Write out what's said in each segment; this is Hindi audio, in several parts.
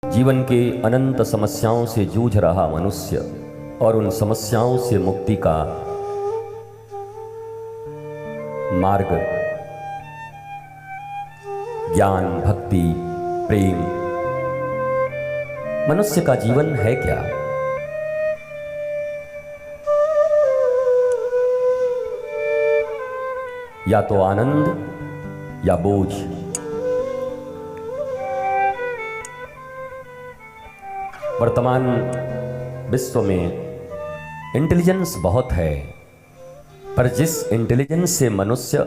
जीवन के अनंत समस्याओं से जूझ रहा मनुष्य और उन समस्याओं से मुक्ति का मार्ग ज्ञान, भक्ति, प्रेम। मनुष्य का जीवन है क्या? या तो आनंद या बोझ। वर्तमान विश्व में इंटेलिजेंस बहुत है, पर जिस इंटेलिजेंस से मनुष्य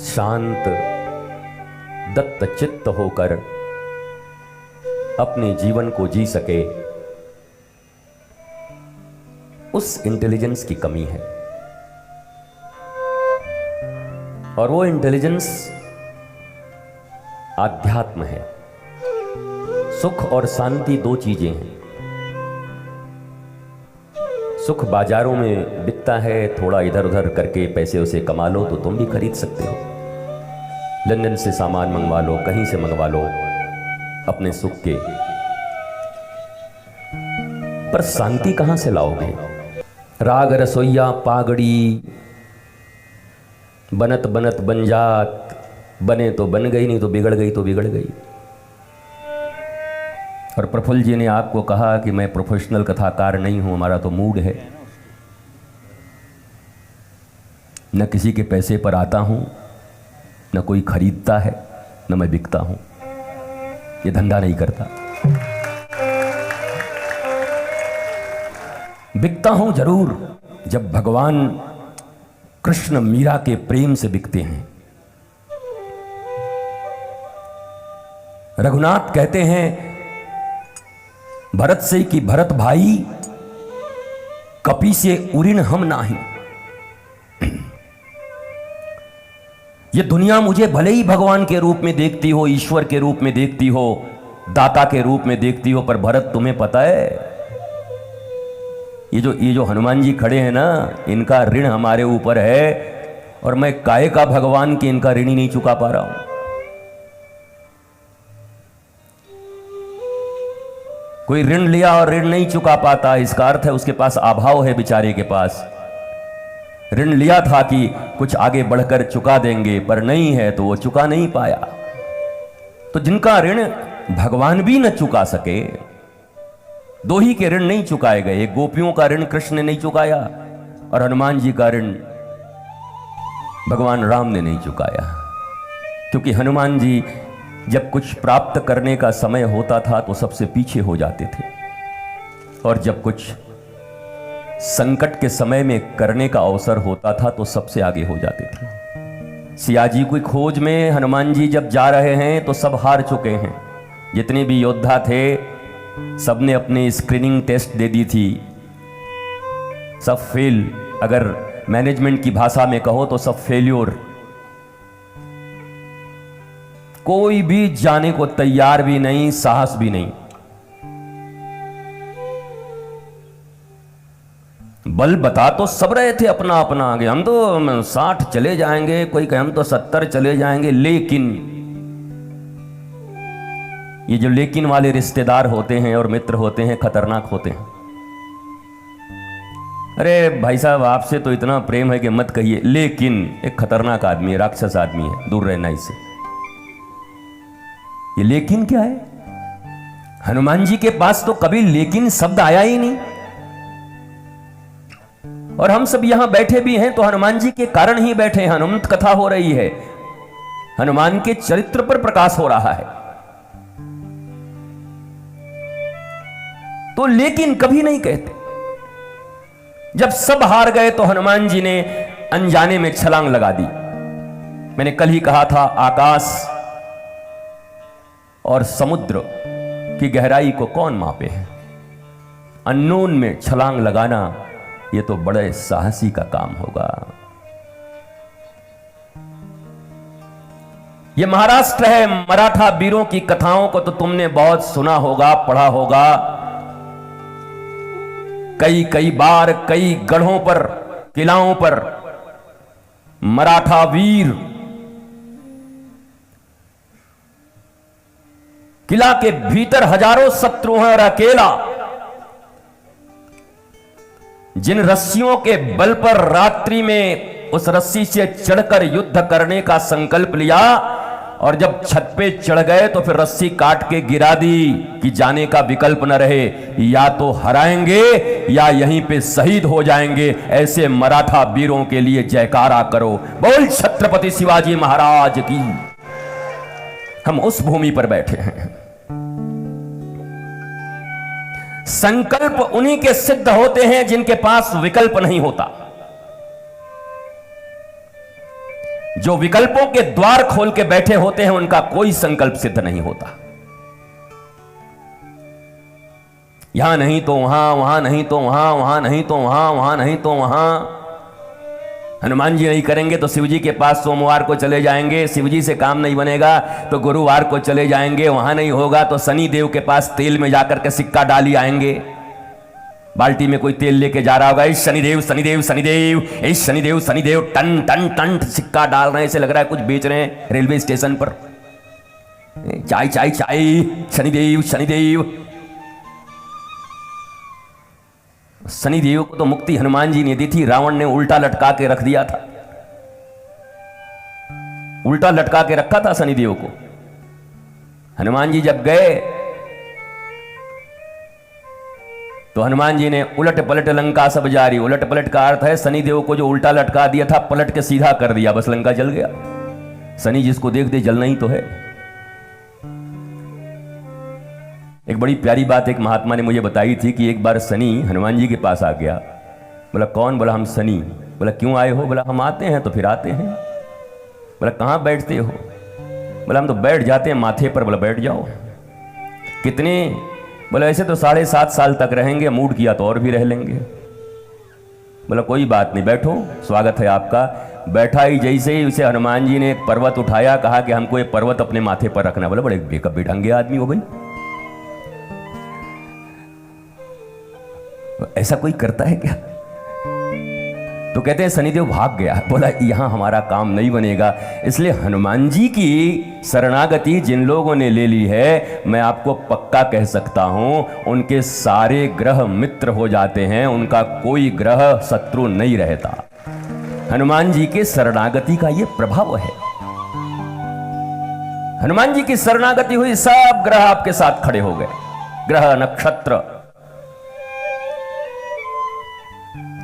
शांत दत्त चित्त होकर अपने जीवन को जी सके, उस इंटेलिजेंस की कमी है। और वो इंटेलिजेंस आध्यात्म है। सुख और शांति दो चीजें हैं। सुख बाजारों में बिकता है, थोड़ा इधर उधर करके पैसे उसे कमा लो तो तुम भी खरीद सकते हो। लंदन से सामान मंगवा लो, कहीं से मंगवा लो अपने सुख के, पर शांति कहां से लाओगे? राग रसोईया पागड़ी, बनत बनत बन जात, बने तो बन गई, नहीं तो बिगड़ गई तो बिगड़ गई। और प्रफुल्ल जी ने आपको कहा कि मैं प्रोफेशनल कथाकार नहीं हूं, हमारा तो मूड है, न किसी के पैसे पर आता हूं, न कोई खरीदता है, न मैं बिकता हूं, ये धंधा नहीं करता। बिकता हूं जरूर जब भगवान कृष्ण मीरा के प्रेम से बिकते हैं। रघुनाथ कहते हैं भरत से कि भरत भाई कपि से उरिन हम नाही। ये दुनिया मुझे भले ही भगवान के रूप में देखती हो, ईश्वर के रूप में देखती हो, दाता के रूप में देखती हो, पर भरत तुम्हें पता है ये जो हनुमान जी खड़े हैं ना, इनका ऋण हमारे ऊपर है और मैं काहे का भगवान की इनका ऋण ही नहीं चुका पा रहा हूं। कोई ऋण लिया और ऋण नहीं चुका पाता, इसका अर्थ है उसके पास अभाव है। बेचारे के पास ऋण लिया था कि कुछ आगे बढ़कर चुका देंगे, पर नहीं है तो वो चुका नहीं पाया। तो जिनका ऋण भगवान भी न चुका सके, दो ही के ऋण नहीं चुकाए गए। एक गोपियों का ऋण कृष्ण ने नहीं चुकाया और हनुमान जी का ऋण भगवान राम ने नहीं चुकाया। क्योंकि हनुमान जी जब कुछ प्राप्त करने का समय होता था तो सबसे पीछे हो जाते थे, और जब कुछ संकट के समय में करने का अवसर होता था तो सबसे आगे हो जाते थे। सिया जी की खोज में हनुमान जी जब जा रहे हैं तो सब हार चुके हैं। जितने भी योद्धा थे सबने अपने स्क्रीनिंग टेस्ट दे दी थी, सब फेल। अगर मैनेजमेंट की भाषा में कहो तो सब फेल्योर। कोई भी जाने को तैयार भी नहीं, साहस भी नहीं। बल बता तो सब रहे थे अपना अपना आगे, हम तो 60 चले जाएंगे, कोई कहे हम तो 70 चले जाएंगे। लेकिन ये जो लेकिन वाले रिश्तेदार होते हैं और मित्र होते हैं, खतरनाक होते हैं। अरे भाई साहब, आपसे तो इतना प्रेम है कि मत कहिए, लेकिन एक खतरनाक आदमी है, राक्षस आदमी है, दूर रहना इससे। ये लेकिन क्या है? हनुमान जी के पास तो कभी लेकिन शब्द आया ही नहीं। और हम सब यहां बैठे भी हैं तो हनुमान जी के कारण ही बैठे हैं। हनुमंत कथा हो रही है, हनुमान के चरित्र पर प्रकाश हो रहा है। तो लेकिन कभी नहीं कहते। जब सब हार गए तो हनुमान जी ने अनजाने में छलांग लगा दी। मैंने कल ही कहा था, आकाश और समुद्र की गहराई को कौन मापे है? अननोन में छलांग लगाना ये तो बड़े साहसी का काम होगा। ये महाराष्ट्र है, मराठा वीरों की कथाओं को तो तुमने बहुत सुना होगा, पढ़ा होगा। कई कई बार कई गढ़ों पर, किलाओं पर मराठा वीर किला के भीतर हजारों शत्रु हैं और अकेला जिन रस्सियों के बल पर रात्रि में उस रस्सी से चढ़कर युद्ध करने का संकल्प लिया और जब छत पे चढ़ गए तो फिर रस्सी काट के गिरा दी कि जाने का विकल्प न रहे, या तो हराएंगे या यहीं पे शहीद हो जाएंगे। ऐसे मराठा वीरों के लिए जयकारा करो, बोल छत्रपति शिवाजी महाराज की। हम उस भूमि पर बैठे हैं। संकल्प उन्हीं के सिद्ध होते हैं जिनके पास विकल्प नहीं होता। जो विकल्पों के द्वार खोल के बैठे होते हैं उनका कोई संकल्प सिद्ध नहीं होता। यहां नहीं तो वहां, वहां नहीं तो वहां, वहां नहीं तो वहां, वहां नहीं तो वहां। हनुमान जी नहीं करेंगे तो शिवजी के पास सोमवार को चले जाएंगे, शिवजी से काम नहीं बनेगा तो गुरुवार को चले जाएंगे, वहां नहीं होगा तो शनि देव के पास तेल में जाकर के सिक्का डाली आएंगे। बाल्टी में कोई तेल लेके जा रहा होगा, इस शनिदेव शनिदेव शनिदेव, इस शनिदेव शनिदेव, टन टन टन सिक्का डाल रहे हैं। ऐसे लग रहा है कुछ बेच रहे हैं रेलवे स्टेशन पर, चाय चाय चाय, शनिदेव शनिदेव। शनिदेव को तो मुक्ति हनुमान जी ने दी थी, रावण ने उल्टा लटका के रख दिया था। उल्टा लटका के रखा था शनिदेव को। हनुमान जी जब गए तो हनुमान जी ने उलट पलट लंका सब जारी। उलट पलट का अर्थ है शनिदेव को जो उल्टा लटका दिया था पलट के सीधा कर दिया, बस लंका जल गया। शनि जिसको देख दे जलना ही तो है। एक बड़ी प्यारी बात एक महात्मा ने मुझे बताई थी कि एक बार शनि हनुमान जी के पास आ गया। बोला कौन? बोला हम शनि। बोला क्यों आए हो? बोला हम आते हैं तो फिर आते हैं। बोला कहाँ बैठते हो? बोला हम तो बैठ जाते हैं माथे पर। बोला बैठ जाओ। कितने? बोला ऐसे तो 7.5 साल तक रहेंगे, मूड किया तो और भी रह लेंगे। बोला कोई बात नहीं, बैठो, स्वागत है आपका। बैठा ही जैसे ही उसे हनुमान जी ने एक पर्वत उठाया, कहा कि हमको एक पर्वत अपने माथे पर रखना। बोला बड़े बेढंगे आदमी हो भाई, ऐसा कोई करता है क्या? तो कहते हैं शनिदेव भाग गया। बोला यहां हमारा काम नहीं बनेगा। इसलिए हनुमान जी की शरणागति जिन लोगों ने ले ली है, मैं आपको पक्का कह सकता हूं उनके सारे ग्रह मित्र हो जाते हैं, उनका कोई ग्रह शत्रु नहीं रहता। हनुमान जी के शरणागति का यह प्रभाव है। हनुमान जी की शरणागति हुई, सब ग्रह आपके साथ खड़े हो गए। ग्रह नक्षत्र,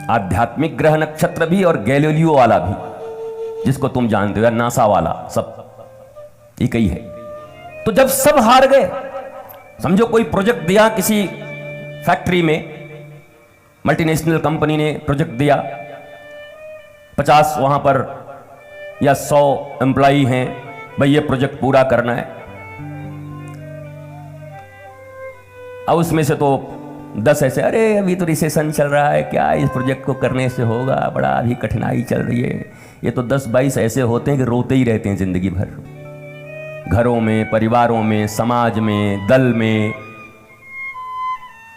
आध्यात्मिक ग्रह नक्षत्र भी और गैलीलियो वाला भी, जिसको तुम जानते हो, नासा वाला, सब एक ही है। तो जब सब हार गए, समझो कोई प्रोजेक्ट दिया किसी फैक्ट्री में, मल्टीनेशनल कंपनी ने प्रोजेक्ट दिया, 50 वहां पर या 100 एम्प्लॉई हैं, भाई ये प्रोजेक्ट पूरा करना है। अब उसमें से तो 10 ऐसे, अरे अभी तो रिसेशन चल रहा है, क्या इस प्रोजेक्ट को करने से होगा, बड़ा अभी कठिनाई चल रही है। ये तो 10-22 ऐसे होते हैं कि रोते ही रहते हैं जिंदगी भर, घरों में, परिवारों में, समाज में, दल में।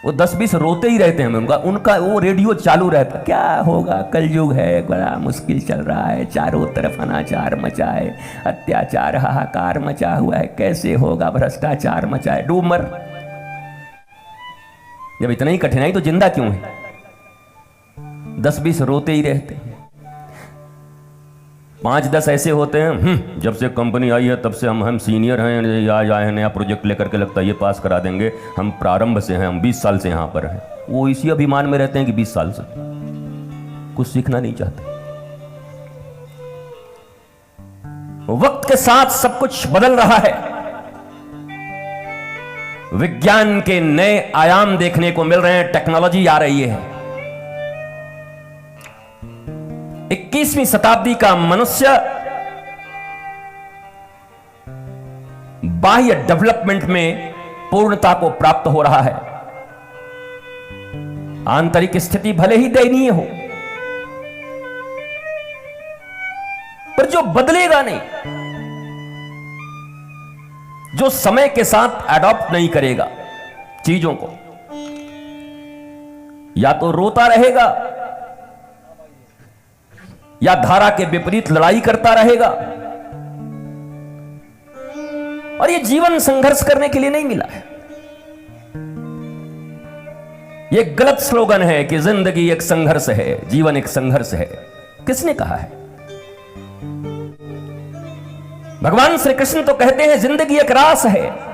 वो 10-20 रोते ही रहते हैं। उनका वो रेडियो चालू रहता, क्या होगा, कलयुग है, बड़ा मुश्किल चल रहा है, चारों तरफ अनाचार मचा है, अत्याचार हाहाकार मचा हुआ है, कैसे होगा, भ्रष्टाचार मचा है, डूब मर। जब इतना ही कठिनाई तो जिंदा क्यों है? 10-20 रोते ही रहते हैं। 5-10 ऐसे होते हैं, जब से कंपनी आई है तब से हम सीनियर हैं, आज आए हैं नया प्रोजेक्ट लेकर के, लगता है ये पास करा देंगे, हम प्रारंभ से हैं, हम 20 साल से यहां पर हैं। वो इसी अभिमान में रहते हैं कि 20 साल से कुछ सीखना नहीं चाहते। वक्त के साथ सब कुछ बदल रहा है, विज्ञान के नए आयाम देखने को मिल रहे हैं, टेक्नोलॉजी आ रही है। 21वीं शताब्दी का मनुष्य बाह्य डेवलपमेंट में पूर्णता को प्राप्त हो रहा है। आंतरिक स्थिति भले ही दयनीय हो, पर जो बदलेगा नहीं, जो समय के साथ एडॉप्ट नहीं करेगा चीजों को, या तो रोता रहेगा या धारा के विपरीत लड़ाई करता रहेगा। और ये जीवन संघर्ष करने के लिए नहीं मिला है। ये गलत स्लोगन है कि जिंदगी एक संघर्ष है, जीवन एक संघर्ष है। किसने कहा है? भगवान श्री कृष्ण तो कहते हैं जिंदगी एक रास है।